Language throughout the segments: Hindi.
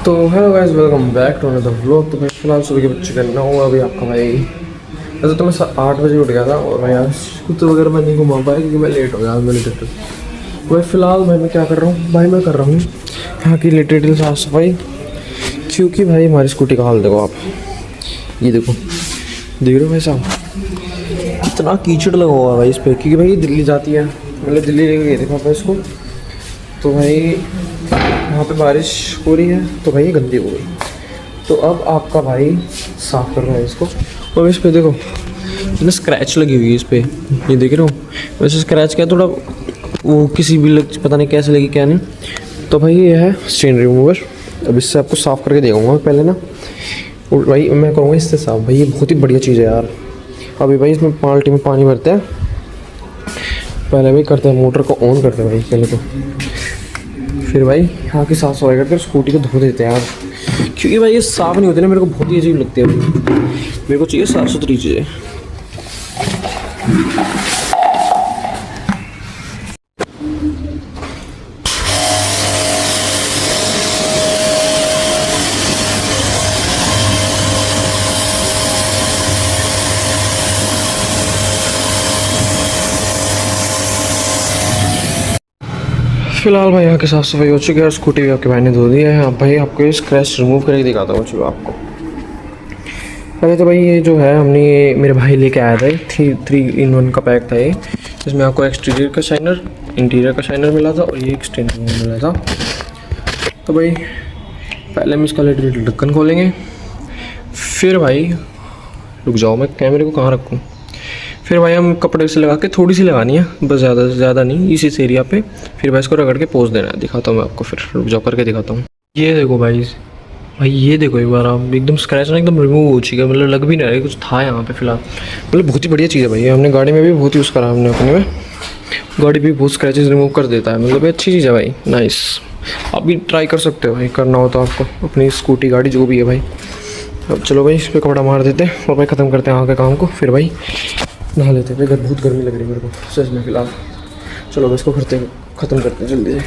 तो hello guys, welcome back to another vlog. तो मैं फिलहाल सुबह के बच्चे करना हूँ अभी आपका भाई। वैसे तो मैं 8 बजे उठ गया था और मैं आज कुत्ते वगैरह मैं नहीं घुमा पाया क्योंकि मैं लेट हो गया आज मेरे ट्रिप। भाई फिलहाल भाई मैं क्या कर रहा हूँ, भाई मैं कर रहा हूँ यहाँ की लिटरेटली साफ़ सफाई, क्योंकि भाई हमारी स्कूटी का हाल देखो आप, ये देखो, देख रहे हो भाई साहब कितना कीचड़ लगा हुआ है भाई इस पर, क्योंकि भाई दिल्ली जाती है, मतलब दिल्ली लेके गए थे पापा इसको। तो भाई वहाँ पे बारिश हो रही है तो भाई ये गंदी हो गई। तो अब आपका भाई साफ़ कर रहा है इसको। और इस पे देखो इतने स्क्रैच लगी हुई है इस पे, ये देख रहे हो। वैसे स्क्रैच क्या थोड़ा वो किसी भी पता नहीं कैसे लगी क्या नहीं। तो भाई ये है स्टेन रिमूवर। अब इससे आपको साफ़ करके देगा पहले ना, और भाई मैं कहूँगा इससे साफ़। भाई ये बहुत ही बढ़िया चीज़ है यार। अभी भाई इसमें बाल्टी में पानी भरते हैं, पहले भाई करते हैं मोटर को ऑन करते हैं भाई पहले तो, फिर भाई यहाँ की साफ़ सफाई करते हैं, स्कूटी को धो देते हैं यार, क्योंकि भाई ये साफ़ नहीं होती ना, मेरे को बहुत ही अजीब लगती है भाई। मेरे को चाहिए साफ़ सुथरी चीज़ें। फिलहाल भाई यहाँ की साफ़ सफाई हो चुकी है और स्कूटी भी आपके भाई ने धो दी है। अब भाई आपको ये स्क्रैच रिमूव करके दिखाता हूँ। चलो आपको पहले तो भाई ये जो है हमने ये मेरे भाई लेके आया था, 3-in-1 का पैक था ये, जिसमें आपको एक्सटीरियर का शाइनर, इंटीरियर का शाइनर मिला था और ये एक्सटेंडर मिला था। तो भाई पहले हम इसका लिड ढक्कन खोलेंगे, फिर भाई रुक जाओ मैं कैमरे को कहाँ रखूँ, फिर भाई हम कपड़े से लगा के थोड़ी सी लगानी है बस, ज़्यादा नहीं, इसी एरिया पे। फिर भाई इसको रगड़ के पोंछ देना है। दिखाता हूँ मैं आपको, फिर रुक जाओ करके दिखाता हूँ। ये देखो भाई ये देखो एक बार आप, एकदम स्क्रैच ना एकदम रिमूव हो चुका है, मतलब लग भी नहीं रहा है कुछ था यहाँ पे फिलहाल। मतलब बहुत ही बढ़िया चीज़ है भाई, हमने गाड़ी में भी बहुत यूज़ करा, हमने अपने में गाड़ी भी बहुत स्क्रैचेस रिमूव कर देता है, मतलब अच्छी चीज़ है भाई, नाइस। आप भी ट्राई कर सकते हो भाई, करना हो तो आपको अपनी स्कूटी गाड़ी जो भी है भाई। अब चलो भाई इस पर कपड़ा मार देते हैं और भाई ख़त्म करते हैं यहाँ के काम को, फिर भाई नहा लेते हैं। भाई बहुत गर्मी लग रही है मेरे को सच में फिलहाल। चलो भाई इसको ख़त्म करते हैं जल्दी से।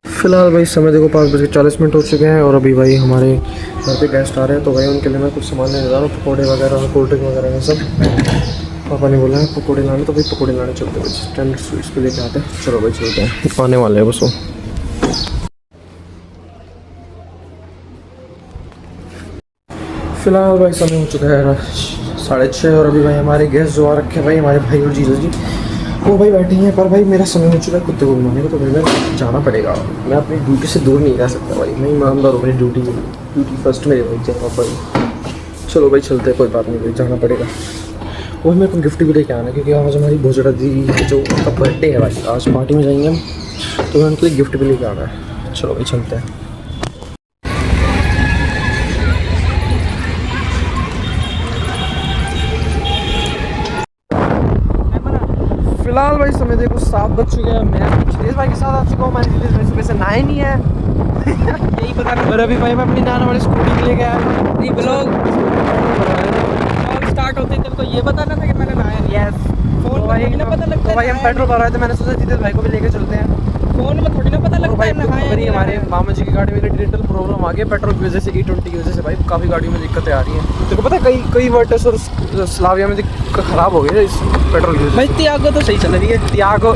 फिलहाल भाई समय देखो 5:40 हो चुके हैं और अभी भाई हमारे घर पे गेस्ट आ रहे हैं, तो भाई उनके लिए मैं कुछ सामान लेने जा रहा हूँ, पकौड़े वगैरह, कोल्ड ड्रिंक वगैरह ये सब। पापा ने बोला है पकौड़े लाने, तो भाई पकौड़े लाने चलते हैं, स्टैंडर्ड स्वीट्स पे लेके आते हैं। चलो भाई चलते हैं, आने वाले हैं बस वो। फिलहाल भाई समय हो चुका है 6:30 और अभी भाई हमारे गेस्ट जो आ रखे हैं भाई, हमारे भाई और जीजा जी, वो भाई बैठे हैं। पर भाई मेरा समय हो चुका है कुत्ते को घुमाने का, तो भाई मैं जाना पड़ेगा। मैं अपनी ड्यूटी से दूर नहीं रह सकता भाई, मैं ईमानदार हूँ, मेरी ड्यूटी फर्स्ट मेरे भाई जहाँ पर। चलो भाई चलते हैं, कोई बात नहीं भाई, जाना पड़ेगा। और मेरे को गिफ्ट भी लेके आना, क्योंकि आज हमारी भोजड़ा दी जो उनका बर्थडे है भाई, आज पार्टी में जाएंगे हम, तो मैं उनके लिए गिफ्ट भी लेके आना है। चलो भाई चलते हैं। फिलहाल भाई समय देखो 7 बज चुके हैं, मैं जितेश भाई के साथ आ चुका हूँ। हमारे जितेश भाई सुबह से नहाए नहीं है यही पता नहीं। और अभी भाई मैं अपनी नाना वाली स्कूटी लेके आया हूँ। नहीं ब्लॉग स्टार्ट होते थे तो ये बताना था कि मैंने नहाया नहीं। यस फोन में थोड़ी ना पता लगता है। भाई हम पेट्रोल भरा रहे थे, मैंने सोचा जितेश भाई को भी लेके चलते हैं, फोन में थोड़ी ना पता लगता है नहाया नहीं। हमारे मामा जी की गाड़ी में डिजिटल प्रॉब्लम आ गया पेट्रोल की वजह से, E20 की वजह से भाई काफ़ी गाड़ियों में दिक्कतें आ रही हैं। तो पता है कई वर्टस और स्लाविया में ख़राब हो गया इस पेट्रोल की वजह से। भाई त्यागो तो सही चल रही है, त्यागो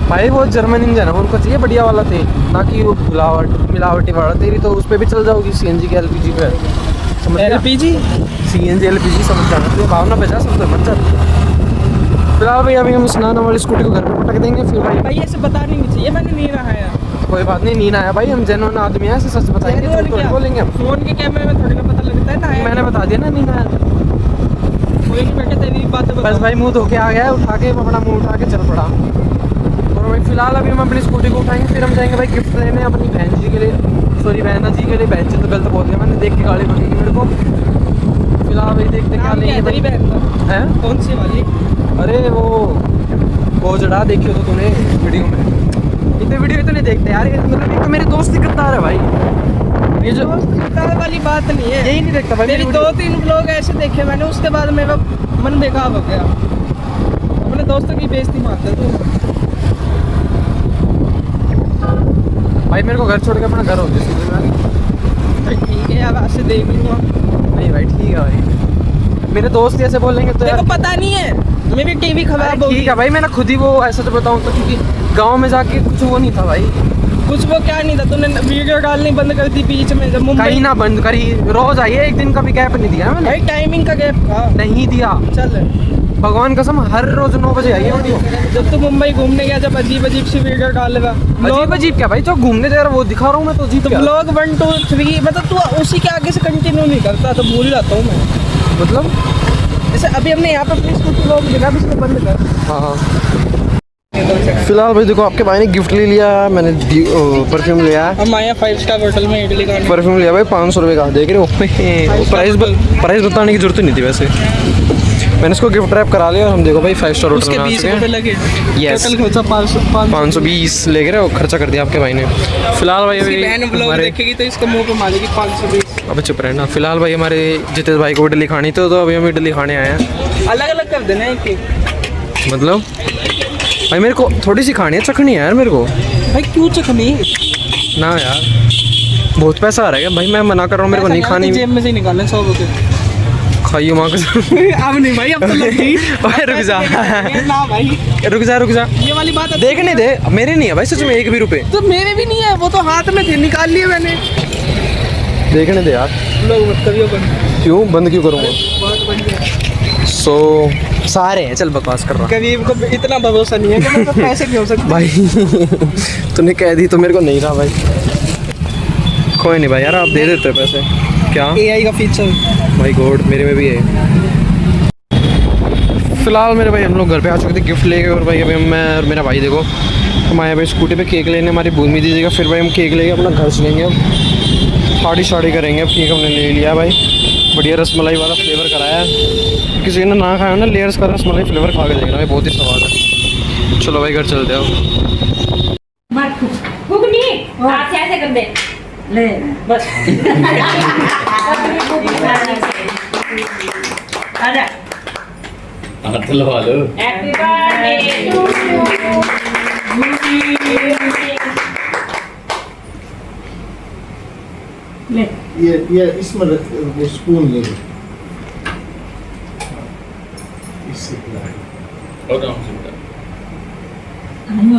भाई वो जर्मन इंजन है, उनको चाहिए बढ़िया वाला तेल, ना कि वो मिलावटी वाला। तेरी तो उस पर भी चल जाओगी CNG के LPG पे, समझ LPG CNG LPG समझ जाना, तो भावना बजा सब मत जाती। फिलहाल भाई अभी हम इस नाना वाली स्कूटी को घर पे पटक देंगे, फिर भाई ऐसे बता नहीं चाहिए मैंने नहीं नहाया। कोई बात नहीं, नींद आया भाई, हम जेन्युइन आदमी हैं, ऐसे सच बताएंगे तो बोलेंगे हम। फोन के कैमरे में थोड़ी ना पता लगता है ना, मैंने बता दिया ना नींद आया। कोई नहीं बेटे तेरी बात बस भाई मुँह धो के आ गया, उठा के अपना मुँह उठा के चल पड़ा। और भाई फिलहाल अभी हम अपनी स्कूटी को उठाएंगे, फिर हम जाएंगे भाई गिफ्ट लेने अपनी बहन जी के लिए, सॉरी बहना जी के लिए। बहन जी तो गलत बोल दिया मैंने, देख के गाड़ी बनेगी मेरे को। फिलहाल भाई देखते क्या लेंगे भाई। बहन है कौन सी वाली? अरे वो जड़ा देखियो तो तूने वीडियो में, इतने वीडियो तो नहीं देखते यार, मतलब एक तो मेरे दोस्त ही गद्दार है भाई। ये जो गद्दार वाली बात नहीं है, यही नहीं देखता भाई। मेरी 2-3 व्लॉग ऐसे देखे मैंने, उसके बाद मेरा मन बेकार हो गया। अपने दोस्तों की बेइज्जती मारते तू। भाई मेरे को घर छोड़ के अपना घर हो जाए। ठीक है, अब आज से देख लूँगा। नहीं भाई ठीक है भाई, मेरे दोस्त ऐसे बोलेंगे तो तेरे को पता नहीं है मेरी टीवी खराब हो गई। ठीक है भाई, मैंने खुद ही वो ऐसा तो बताऊँ तो, क्योंकि गाँव में जाके कुछ वो नहीं था भाई। कुछ वो क्या नहीं था, तूने वीडियो डालनी बंद कर दी बीच में जब मुंबई। कहीं ना बंद करी, रोज आइए, एक दिन का भी गैप नहीं दिया मैंने। भाई टाइमिंग का गैप था। नहीं दिया, चल भगवान कसम हर रोज 9 बजे आइए वीडियो। जब तू मुंबई घूमने गया, जब अजीब अजीब सी वीडियो डालेगा। अजीब अजीब क्या भाई, जो घूमने जा रहा वो दिखा रहा हूँ मैं तो अजीब क्या? ब्लॉग 1 2 3 मतलब तू उसी के आगे से कंटिन्यू नहीं करता, तो भूल जाता हूँ मैं। मतलब जैसे अभी हमने यहाँ पे अपनी स्कूटी ब्लॉग दिखा, इसको बंद कर। हाँ फिलहाल भाई देखो, आपके भाई ने गिफ्ट ले लिया, मैंने परफ्यूम लिया। हम आए 5 स्टार होटल में इडली खाने। परफ्यूम लिया भाई 500 रुपये का, देख रहे हो? प्राइस बताने की जरूरत नहीं थी वैसे, मैंने इसको गिफ्ट रैप करा लिया। और हम देखो भाई 5 स्टार होटल उसके में 20 रुपये लगे। Yes. टोटल खर्चा 520 ले गए और खर्चा कर दिया आपके भाई ने। फिलहाल भाई उसकी बहन ब्लॉग देखेगी तो इसको मुंह पे मारेगी 520। अब चुप रहना। फिलहाल भाई हमारे जितेश भाई को इडली खानी थी, तो अभी हम इडली खाने आए हैं। अलग अलग कर देना एक एक। मतलब भाई मेरे को थोड़ी सी खानी है, चखनी है यार मेरे को। भाई क्यों चखनी ना यार, बहुत पैसा आ रहा है भाई, मैं मना कर रहा हूँ, मेरे को नहीं खानी। जेब में से निकालने 100 रुपये। खाइयो माँ को। अब नहीं भाई, अब तो लग गई। भाई रुक जा, ना भाई, रुक जा। ये वाली बात है। देखने दे, मेरे नहीं है भाई सच में 1 भी रुपए। तो मेरे भी नहीं है, वो तो हाथ में थे, निकाल लिए मैंने। देखने दे यार। लोग मत करियो बंद। क्यों बंद क्यों करूँगा? बहुत बढ़िया। सारे हैं, चल बकवास कर रहा कभी को इतना भरोसा नहीं है कि मतलब पैसे नहीं हो सकते भाई। तूने कह दी तो मेरे को नहीं रहा भाई। कोई नहीं भाई यार, आप दे देते पैसे। क्या AI का फीचर? भाई गॉड, मेरे में भी है। फिलहाल मेरे भाई हम लोग घर पे आ चुके थे गिफ्ट लेके, और भाई अभी मैं और मेरा भाई देखो हम आए भाई स्कूटी पे केक लेने, हमारी भूमि दीजिएगा। फिर भाई हम केक लेके अपना घर चलेंगे, अब पार्टी शार्टी करेंगे। अब केक हमने ले लिया भाई, बढ़िया रसमलाई वाला फ्लेवर कराया है। किसी ने ना खाया ना लेयर्स का रसमलाई फ्लेवर खा के देखना भाई, बहुत ही स्वाद है। चलो भाई घर चलते हो। ऐसे कर दे ले बस। आजा हाथ लगा लो। Happy birthday to you. ये इसमें रख, वो स्पून ले लो। इससे खिलाओ। और काम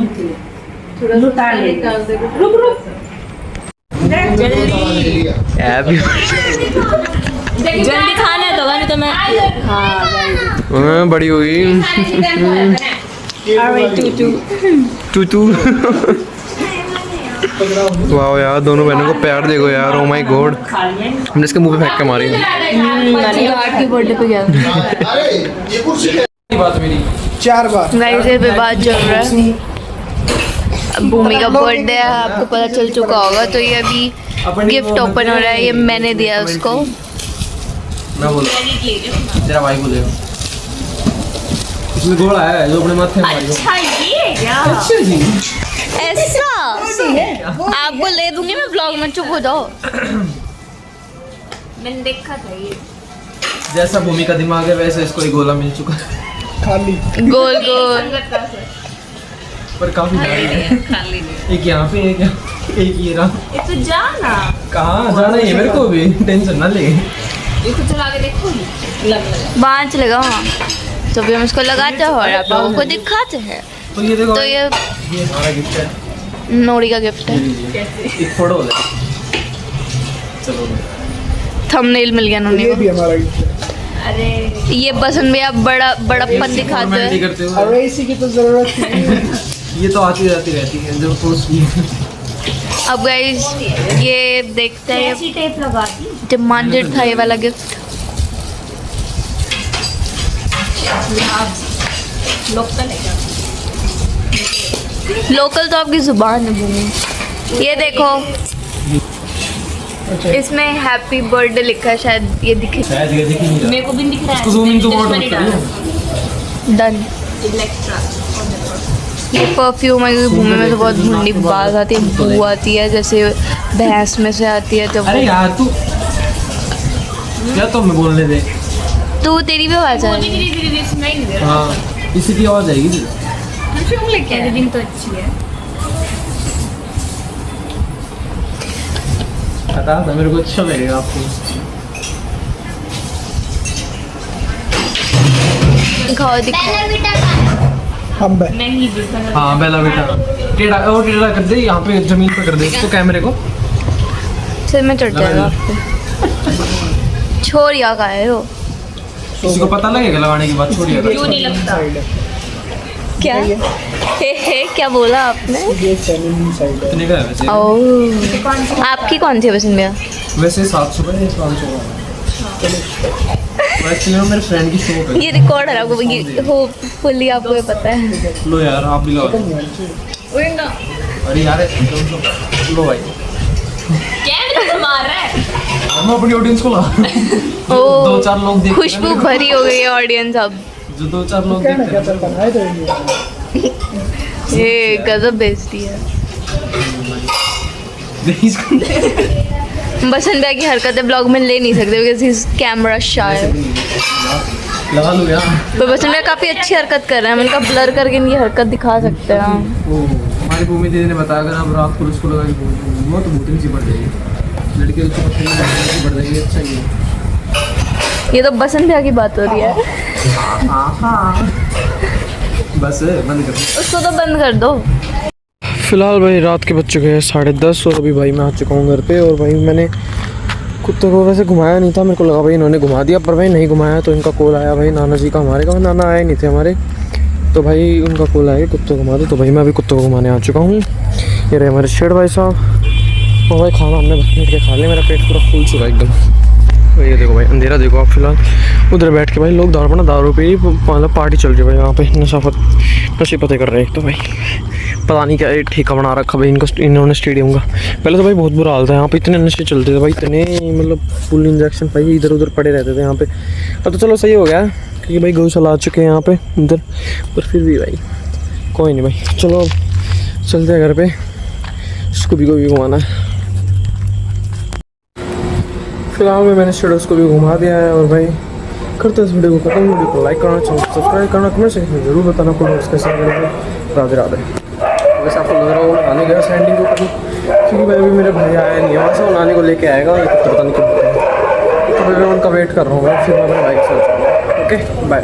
से थोड़ा उतार ले, रुक जल्दी जल्दी खाना है तो, नहीं तो मैं हाँ बड़ी होगी टू वाह यार, दोनों बहनों को प्यार देखो यार। ओ माय गॉड, हमने इसके मुंह पे फेंक के मारी। के बर्थडे पे गया अरे ये कुर्सी बात मेरी 4 बार गाइस, ये विवाद चल रहा है। अब भूमि का बर्थडे है, आपको पता चल चुका होगा। तो ये अभी गिफ्ट ओपन हो रहा है, ये मैंने दिया उसको। मैं बोला तेरा भाई बोलेगा, इसमें घोड़ा है जो अपने माथे में मारियो। अच्छा ये क्या? अच्छा जी, ऐसा आपको ले दूंगी मैं ब्लॉग में, चुप हो जाओ। मैंने देखा था ये जैसा भूमि का दिमाग है वैसे इसको एक गोला मिल चुका है, खाली। गोल गोल। पर काफी है। एक यहाँ पे एक ये रहा। ये तो जाना कहाँ जाना है मेरे को भी, टेंशन ना ले। इसको चला के देखो, वहाँ चलेगा वहाँ। तो भी हम इसको लगाते हैं और आप लोगों को दिखाते हैं। तो ये देखो, तो ये हमारा गिफ्ट है, नोड़ी का गिफ्ट है। एक फोटो हो जाए। चलो थंबनेल मिल गया नोनी ये भी को। हमारा गिफ्ट है। ये बसंत भैया बड़प्पन दिखाते रोमांटिक हैं। करते हुए। अरे इसी की तो जरूरत है। ये तो आती जाती रहती है जो पोस्ट भी। अब गाइस ये देखते हैं, कैसी टेप लगा दी? डिमांडेड था ये वाला गिफ्ट। लोकल है क्या? लोकल तो आपकी जुबान है भूमि। ये देखो, इसमें हैप्पी बर्थडे लिखा है, शायद ये दिखे। शायद ये दिख नहीं रहा। मेरे को भी दिख रहा है। इसको zoom in, zoom out मत करियो। डन। ये परफ्यूम है क्योंकि भूमि में तो बहुत भुंडी बात आती है, बू आती है, जैसे भैंस में से आती है। तो अरे यार तू क्या तो मैं बोलने दे। तू तेरी भी आवाज आ रही है। हाँ इसी की आवाज आएगी। परफ्यूम लेके एडिटिंग तो अच्छी है। बताया था मेरे को अच्छा लगेगा आपको। दिखाओ दिखाओ। अब हाँ बेला बेटा टेढ़ा कर दे, यहाँ पे जमीन पे कर दे इसको, कैमरे को। सिर में चढ़ जाएगा आपको। छोड़िया का है वो। किसी को पता लगेगा लगाने के बाद? छोड़िए क्यों नहीं लगता? क्या हे क्या बोला आपने? ये चैलेंजिंग साइड है। कितने का है वैसे? ओह, आपकी कौन सी है पसंद भैया? वैसे 700 का है, 500 का। एक्चुअली मेरे फ्रेंड की शॉप है। ये रिकॉर्ड है आपको, ये होपफुली आपको ये पता है। लो यार आप भी लो। अरे यार लो भाई, क्या मार रहा है? हम अपनी ऑडियंस को ला। ओह, 2-4 लोग देख, खुशबू भरी हो गई है ऑडियंस अब। जो 2-4 लोग क्या देखते क्या हैं। चलता है तो इंडिया ये गजब बेइज्जती है। बसंत भैया की हरकतें ब्लॉग में ले नहीं सकते बिकॉज इज कैमरा शाय। लगा लो यार। पर बसंत भैया काफ़ी अच्छी हरकत कर रहे हैं, हम इनका ब्लर करके इनकी हरकत दिखा सकते हैं। वो हमारी भूमि दीदी ने बताया अगर आप रात को उसको लगा के वो तो भूतनी सी बढ़ जाएगी, लड़के तो सी बढ़ जाएगी। अच्छा ही है। ये तो बसंत भैया की बात हो रही है, बस बंद कर। उसको तो बंद कर दो। फिलहाल भाई रात के बज चुके हैं 10:30 और अभी भाई मैं आ चुका हूँ घर पे। और भाई मैंने कुत्ते को वैसे घुमाया नहीं था, मेरे को लगा भाई इन्होंने घुमा दिया, पर भाई नहीं घुमाया। तो इनका कॉल आया भाई नाना जी का, हमारे का नाना आए नहीं थे हमारे, तो भाई उनका कॉल आया कि कुत्ते को घुमा दो। तो भाई मैं अभी कुत्ते को घुमाने आ चुका हूँ। ये रहे हमारे शेठ भाई साहब। और भाई खाना हमने बैठ के खा लिया, मेरा पेट पूरा फूल चुका एकदम। तो ये देखो भाई अंधेरा देखो आप। फिलहाल उधर बैठ के भाई लोग दारू पी, मतलब पार्टी चल रही है भाई यहाँ पे, नशे पते कर रहे हैं। तो भाई पता नहीं क्या ठेका बना रखा भाई इन्होंने स्टेडियम का। पहले तो भाई बहुत बुरा हाल था यहाँ पे, इतने नशे चलते थे भाई, इतने मतलब फुल इंजेक्शन भाई इधर उधर पड़े रहते थे यहाँ पे। अब तो चलो सही हो गया क्योंकि भाई गौशाला आ चुके हैं यहाँ पे इधर, पर फिर भी भाई कोई नहीं भाई, चलो चलते हैं घर पे, इसको भी घुमाना है। फिलहाल में मैंने शेडोज को भी घुमा दिया है। और भाई करते हैं इस वीडियो को खत्म। वीडियो को लाइक करना, चैनल को सब्सक्राइब करना, कमेंट सेक्शन में जरूर बताना कौन उसके साथ करेंगे। राधे राधे। वैसे आपको लग रहा होगा आने गया सैंडिंग को कभी, क्योंकि भाई अभी मेरे भाई आया नहीं है वहाँ से, वो नानी को लेके आएगा, ये तो पता नहीं कब। तो मैं उनका वेट कर रहा हूँ, फिर मैं अपने भाई के साथ। Okay bye.